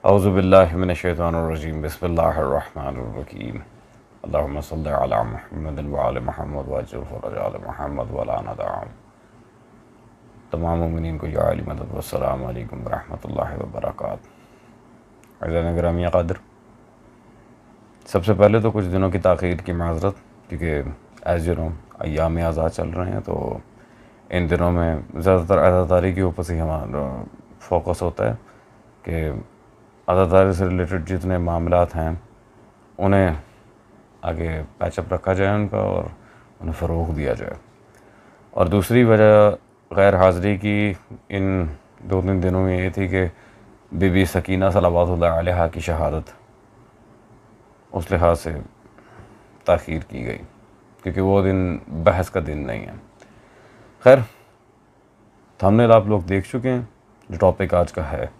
औज़ुबिल्लाहि मिनश्शैतानिर्रजीम बिस्मिल्लाहिर्रहमानिर्रहीम अल्लाहुम्मा सल्लि अला मुहम्मद व आले मुहम्मद वअज्जिल फ़रज आले मुहम्मद व ला नदअम। तमाम मोमिनीन को या अली मदद वस्सलामु अलैकुम व रहमतुल्लाहि व बरकातहू। अज़ीज़ान गिरामी क़द्र, सबसे पहले तो कुछ दिनों की ताख़ीर की माज़रत, क्योंकि एज़ यू नो अय्याम आज़ाद चल रहे हैं, तो इन दिनों में ज़्यादातर अज़ादारी के ऊपर से हमारा फोकस होता है कि अज़ादारी से रिलेटेड जितने मामलात हैं उन्हें आगे पैचअप रखा जाए उनका और उन्हें फ़रोग़ दिया जाए। और दूसरी वजह गैर हाज़िरी की इन 2-3 दिनों में ये थी कि बीबी सकीना सलावतुल्लाह अलैहा की शहादत, उस लिहाज से ताख़ीर की गई, क्योंकि वो दिन बहस का दिन नहीं है। खैर, थंबनेल आप लोग देख चुके हैं। जो टॉपिक आज का है,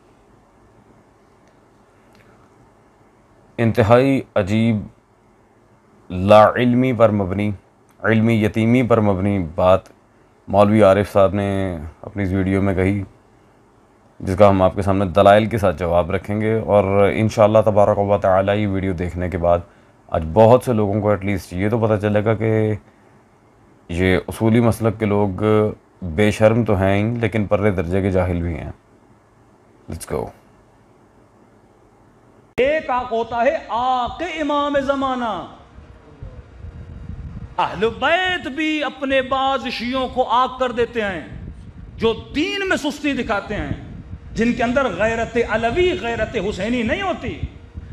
इंतहाई अजीब लाइल्मी पर मबनी, इल्मी यतीमी पर मबनी बात मौलवी आरिफ साहब ने अपनी इस वीडियो में कही, जिसका हम आपके सामने दलाइल के साथ जवाब रखेंगे। और इंशाअल्लाह तबारक व तआला ये वीडियो देखने के बाद आज बहुत से लोगों को एटलीस्ट ये तो पता चलेगा कि ये उसूली मसलक के लोग बेशर्म तो हैं ही, लेकिन पर्रे दर्जे के जाहिल भी हैं। Let's go. एक आक होता है आके इमाम ज़माना। अहले बैत भी अपने बाज़ शियों को आग कर देते हैं, जो दीन में सुस्ती दिखाते हैं, जिनके अंदर गैरत अलवी गैरत हुसैनी नहीं होती,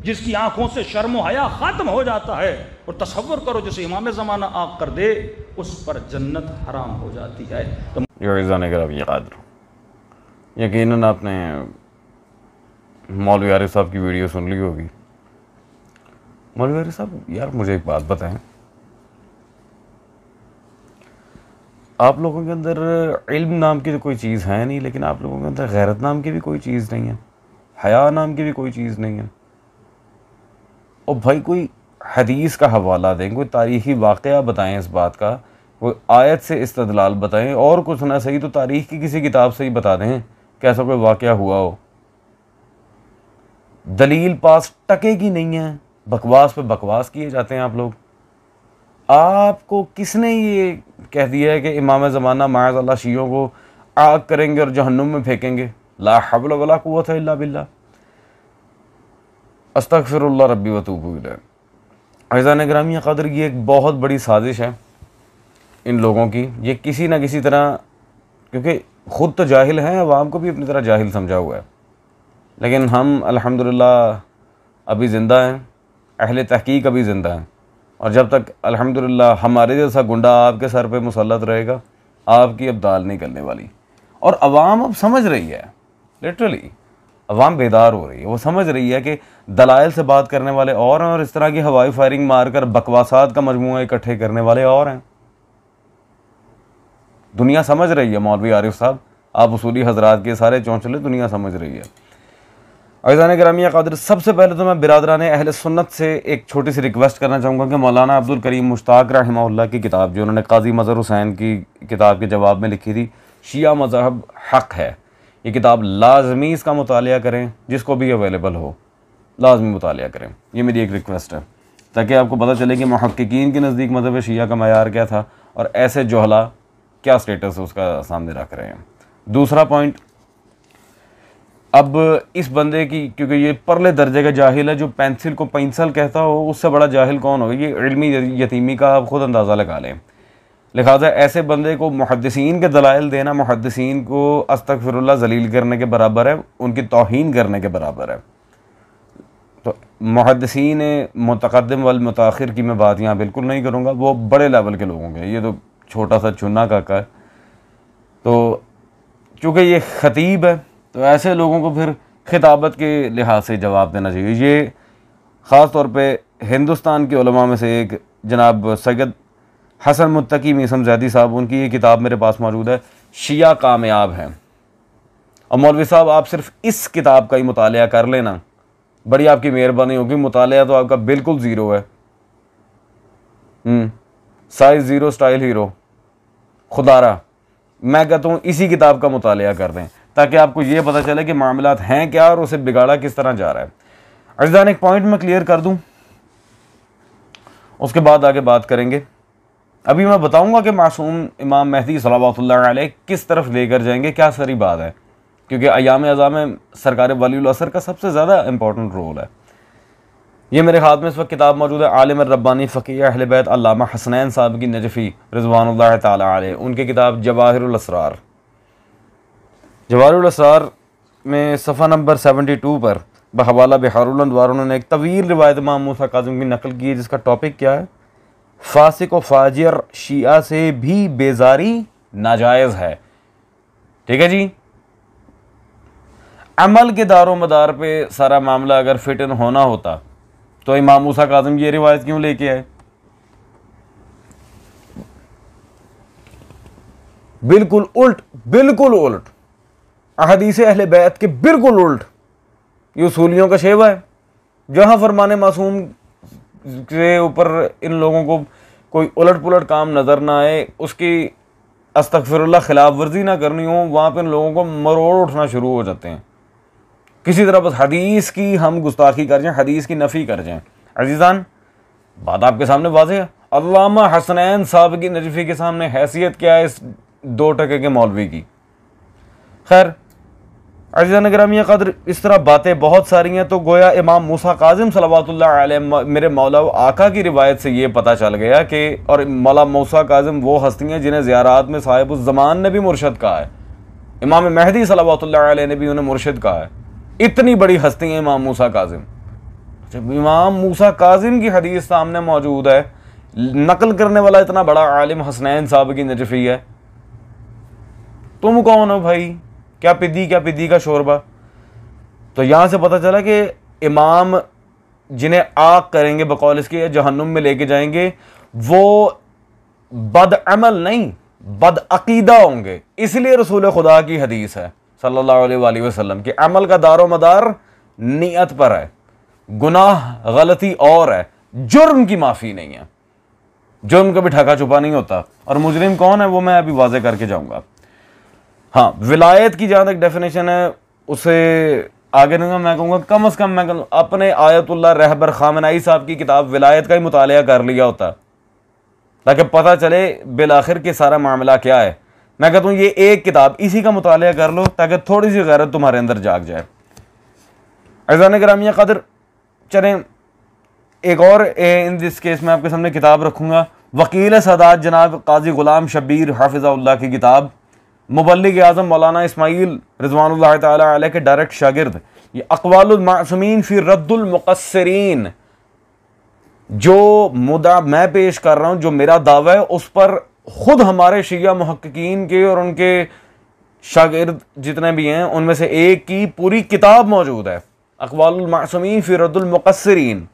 जिसकी आंखों से शर्म हया ख़त्म हो जाता है। और तसव्वुर करो, जैसे इमाम ज़माना आग कर दे, उस पर जन्नत हराम हो जाती है। तो यकीनन आपने मौलवी आरिफ साहब की वीडियो सुन ली होगी। मौलवी आरिफ साहब, यार मुझे एक बात बताएं, आप लोगों के अंदर इल्म नाम की तो कोई चीज़ है नहीं, लेकिन आप लोगों के अंदर गैरत नाम की भी कोई चीज़ नहीं है, हया नाम की भी कोई चीज़ नहीं है। और भाई कोई हदीस का हवाला दें, कोई तारीख़ी वाक़या बताएं इस बात का, कोई आयत से इस्तदलाल बताएं, और कुछ ना सही तो तारीख़ की किसी किताब से ही बता दें कि ऐसा कोई वाक़या हुआ हो। दलील पास टके की नहीं है, बकवास पे बकवास किए जाते हैं आप लोग। आपको किसने ये कह दिया है कि इमाम ज़माना माअज़ल्लाह शियों को आग करेंगे और जहन्नुम में फेंकेंगे? ला हव्ला वला कुव्वता इल्ला बिल्लाह। अस्तगफिरुल्लाह रब्बी व तूबू इलैह। अज़ीज़ान गिरामी क़द्र, ये एक बहुत बड़ी साजिश है इन लोगों की। ये किसी न किसी तरह, क्योंकि ख़ुद तो जाहिल हैं, अवाम को भी अपनी तरह जाहिल समझा हुआ है, लेकिन हम अल्हम्दुलिल्लाह अभी ज़िंदा हैं, अहले तहकीक अभी ज़िंदा हैं। और जब तक अल्हम्दुलिल्लाह हमारे जैसा गुंडा आपके सर पे मुसल्लत रहेगा, आपकी अब दाल नहीं गलने वाली। और अवाम अब समझ रही है, लिटरली अवाम बेदार हो रही है। वो समझ रही है कि दलाइल से बात करने वाले और हैं, और इस तरह की हवाई फायरिंग मारकर बकवासात का मजमूआ इकट्ठे करने वाले और हैं। दुनिया समझ रही है मौलवी आरिफ साहब, आप उसूली हजरात के सारे चौंचले, दुनिया समझ रही है। अज़ीज़ान गिरामी क़द्र, सबसे पहले तो मैं बिरादरान अहले सुन्नत से एक छोटी सी रिक्वेस्ट करना चाहूँगा कि मौलाना अब्दुल करीम मुश्ताक रहमहुल्लाह की किताब, जो उन्होंने काजी मज़हर हुसैन की किताब के जवाब में लिखी थी, शिया मज़हब हक़ है, ये किताब लाजमी इसका मुतालिया करें, जिसको भी अवेलेबल हो लाजमी मुतालिया करें। ये मेरी एक रिक्वेस्ट है, ताकि आपको पता चले कि मुहक्किकीन के नज़दीक मज़हब शिया का मयार क्या था और ऐसे जोहला क्या स्टेटस उसका सामने रख रहे हैं। दूसरा पॉइंट, अब इस बंदे की, क्योंकि ये परले दर्जे का जाहिल है, जो पेंसिल को पेंसिल कहता हो उससे बड़ा जाहिल कौन होगा? ये इल्मी यतीमी का आप खुद अंदाज़ा लगा लें। लिहाजा ऐसे बंदे को मुहद्दिसीन के दलाइल देना, मुहद्दिसीन को अस्तगफिरुल्लाह जलील करने के बराबर है, उनकी तौहीन करने के बराबर है। तो मुहद्दिसीन मुतक़द्दिम वल मुताखिर की मैं बात यहाँ बिल्कुल नहीं करूँगा, वो बड़े लेवल के लोगों के, ये तो छोटा सा चुना काका है। तो चूँकि ये ख़तीब है, तो ऐसे लोगों को फिर खिताबत के लिहाज से जवाब देना चाहिए। ये ख़ास तौर पे हिंदुस्तान के उलमा में से एक जनाब सैयद हसन मुत्तकी मीसम ज़ैदी साहब, उनकी ये किताब मेरे पास मौजूद है, शिया कामयाब हैं। और मौलवी साहब, आप सिर्फ इस किताब का ही मुतालिया कर लेना, बड़ी आपकी मेहरबानी होगी। मुतालिया तो आपका बिल्कुल ज़ीरो है, साइज़ ज़ीरो, स्टाइल हीरो। खुदारा मैं कहता हूँ इसी किताब का मुतालिया कर दें। ताकि आपको ये पता चले कि मामलात हैं क्या और उसे बिगाड़ा किस तरह जा रहा है। अज़ीज़ान, एक पॉइंट मैं क्लियर कर दूं, उसके बाद आगे बात करेंगे। अभी मैं बताऊंगा कि मासूम इमाम मेहदी सल्लल्लाहु अलैहि किस तरफ लेकर जाएंगे, क्या सारी बात है, क्योंकि अयाम अज़ा में सरकार वलीउल असर का सबसे ज़्यादा इंपॉर्टेंट रोल है। ये मेरे हाथ में इस वक्त किताब मौजूद है, आलिम रब्बानी फ़क़ीह अहले बैत अल्लामा हसनैन साहब की नजफ़ी रिज़वानुल्लाह ताला अलैह, उनकी किताब जवाहिरुल असरार। जवाहिरुल असरार में सफ़ा नंबर 72 पर बहवाला बिहारुल अनवार उन्होंने एक तवील रिवायत इमाम मूसा काज़िम की नकल की है, जिसका टॉपिक क्या है, फासिक व फाजिर शिया से भी बेजारी नाजायज़ है। ठीक है जी। अमल के दारो मदार पे सारा मामला अगर फिट इन होना होता तो इमाम मूसा काज़िम ये रिवायत क्यों लेके आए? बिल्कुल उल्ट, बिल्कुल उल्ट, अहदीस अहले बैत के बिल्कुल उल्ट। ये उसूलियों का शेवा है। जहां फरमाने मासूम के ऊपर इन लोगों को कोई उलट पुलट काम नजर ना आए, उसकी अस्तगफिरुल्लाह खिलाफ वर्जी ना करनी हो, वहां पर इन लोगों को मरोड़ उठना शुरू हो जाते हैं। किसी तरह बस हदीस की हम गुस्ताखी कर जाएं, हदीस की नफ़ी कर जाएं। अजीज़ान, बात आपके सामने वाज़ेह है। अल्लामा हसनैन साहब की नजफ़ी के सामने हैसियत क्या है इस 2 टके के मौलवी की। खैर अज़ीज़ान गिरामी क़द्र, इस तरह बातें बहुत सारी हैं। तो गोया इमाम मूसा काज़िम सल्लल्लाहु अलैहि मेरे मौला आका की रिवायत से ये पता चल गया कि, और मौला मूसा काज़िम वो हस्ती हैं जिन्हें ज़ियारात में साहिबुज़ ज़मान ने भी मुर्शद कहा है, इमाम मेहदी सल्लल्लाहु अलैहि ने भी उन्हें मुर्शद कहा है। इतनी बड़ी हस्ती है इमाम मूसा काज़िम। जब इमाम मूसा काज़िम की हदीस सामने मौजूद है, नकल करने वाला इतना बड़ा आलिम हसनैन साहब की नजफ़ी है, तुम कौन हो भाई? क्या पिद्दी का शोरबा। तो यहां से पता चला कि इमाम जिन्हें आग करेंगे बकौल इसके जहन्नुम में लेके जाएंगे, वो बदअमल नहीं बदअकीदा होंगे। इसलिए रसूल खुदा की हदीस है सल्लल्लाहु अलैहि वसल्लम कि अमल का दारो मदार नियत पर है, गुनाह गलती और है, जुर्म की माफ़ी नहीं है। जुर्म कभी ढका छुपा नहीं होता, और मुजरिम कौन है वो मैं अभी वाज़े करके जाऊंगा। हाँ, विलायत की जहाँ तक डेफिनेशन है उसे आगे नहीं, मैं कहूँगा कम से कम मैं अपने आयतुल्लाह रहबर खामनाई साहब की किताब विलायत का ही मुतालिया कर लिया होता, ताकि पता चले बिल आखिर के सारा मामला क्या है। मैं कहता हूँ ये एक किताब इसी का मुतालिया कर लो ताकि थोड़ी सी गैरत तुम्हारे अंदर जाग जाए। अज़ीज़ान गिरामी क़द्र, चलें एक और इन दिस केस में आपके सामने किताब रखूँगा, वकील सदात जनाब काजी गुलाम शब्बीर हाफिज़हुल्लाह की किताब, मुबल्लिग आज़म मौलाना इस्माइल रिज़वानुल्लाह ताला अलैह के डायरेक्ट शागिर्द, ये अक़वालुल मासूमीन फ़ी रद्दुल मुक़स्सिरीन। जो मुद्दा मैं पेश कर रहा हूँ, जो मेरा दावा है, उस पर खुद हमारे शिया मुहक्किकीन के और उनके शागिर्द जितने भी हैं उनमें से एक की पूरी किताब मौजूद है, अक़वालुल मासूमीन फ़ी रद्दुल मुक़स्सिरीन।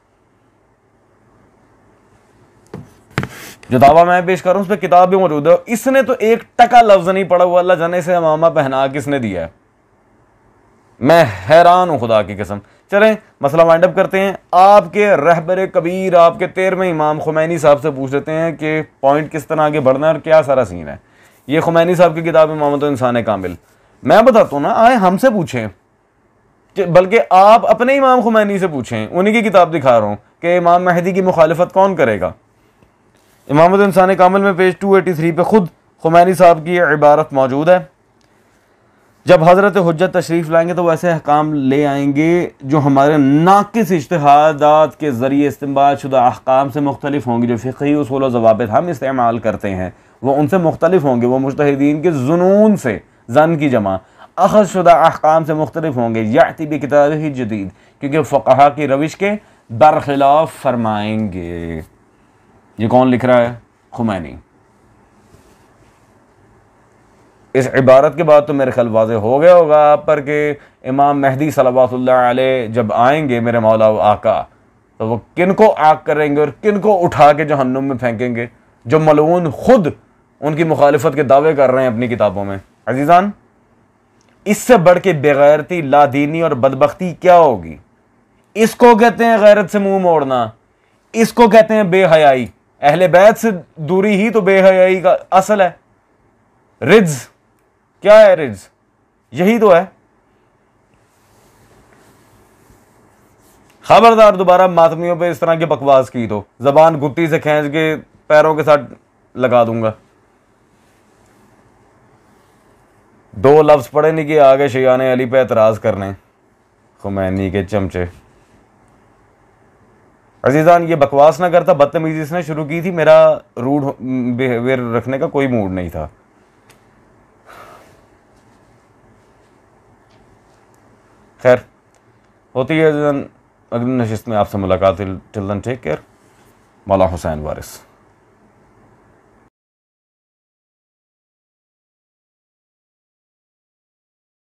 जो दावा मैं पेश कर रहा हूं उस पर किताब भी मौजूद है। इसने तो 1 टका लफ्ज नहीं पढ़ा हुआ, अल्लाह जाने से अमामा पहना किसने दिया है, मैं हैरान हूं खुदा की कसम। चलें मसला वाइंड अप करते हैं। आपके रहबर कबीर, आपके 13वें इमाम खुमैनी साहब से पूछ लेते हैं कि पॉइंट किस तरह आगे बढ़ना है और क्या सारा सीन है। ये खुमैनी साहब की किताब इमामत इंसान कामिल, मैं बताता हूँ ना, आए हमसे पूछें, बल्कि आप अपने इमाम खुमैनी से पूछें, उन्हीं की किताब दिखा रहा हूँ कि इमाम मेहदी की मुखालिफत कौन करेगा। इमामत इंसान कामिल में पेज 283 पे खुद खुमैनी साहब की इबारत मौजूद है, जब हज़रत हुज्जत तशरीफ़ लाएंगे तो वैसे अहकाम ले आएंगे जो हमारे नाक़िस इज्तिहादात के ज़रिए इस्तेमाल शुदा अहकाम से मुख्तलिफ होंगे। जो फ़िक़ही उसूल व ज़वाबित हम इस्तेमाल करते हैं वो उनसे मुख्तलिफ होंगे, वो मुज्तहिदीन के जुनून से, ज़न की जमा अख़ज़ शुदा अहकाम से मुख्तलिफ होंगे। याति बि किताबिही जदीद, क्योंकि फ़क़हा की रविश के बरखिलाफ़ फरमाएंगे। ये कौन लिख रहा है? खुमैनी। इस इबारत के बाद तो मेरे ख्याल वाज़ेह हो गया होगा आप पर कि इमाम मेहदी सल्लल्लाहु अलैहि जब आएंगे मेरे मौला आका, तो वो किन को आग करेंगे और किन को उठा के जहन्नुम में फेंकेंगे, जो मलऊन खुद उनकी मुखालिफत के दावे कर रहे हैं अपनी किताबों में। अजीज़ान, इससे बढ़ के बेगैरती, लादीनी और बदबख्ती क्या होगी? इसको कहते हैं गैरत से मुंह मोड़ना, इसको कहते हैं बेहयाई। अहले बैत से दूरी ही तो बेहयाई का असल है। रिज्ज क्या है? रिज्ज यही तो है। खबरदार दोबारा मातमियों पे इस तरह की बकवास की तो जबान गुत्ती से खींच के पैरों के साथ लगा दूंगा। 2 लफ्ज पढ़े नहीं कि आगे शियाने अली पे एतराज करने, खुमैनी के चमचे। अजीजान ये बकवास ना करता, बदतमीजी इसने शुरू की थी, मेरा रूड बिहेवियर रखने का कोई मूड नहीं था। खैर होती है अगली नशिस्त में आपसे मुलाकात। Till then take care. Maula Hussain वारिस।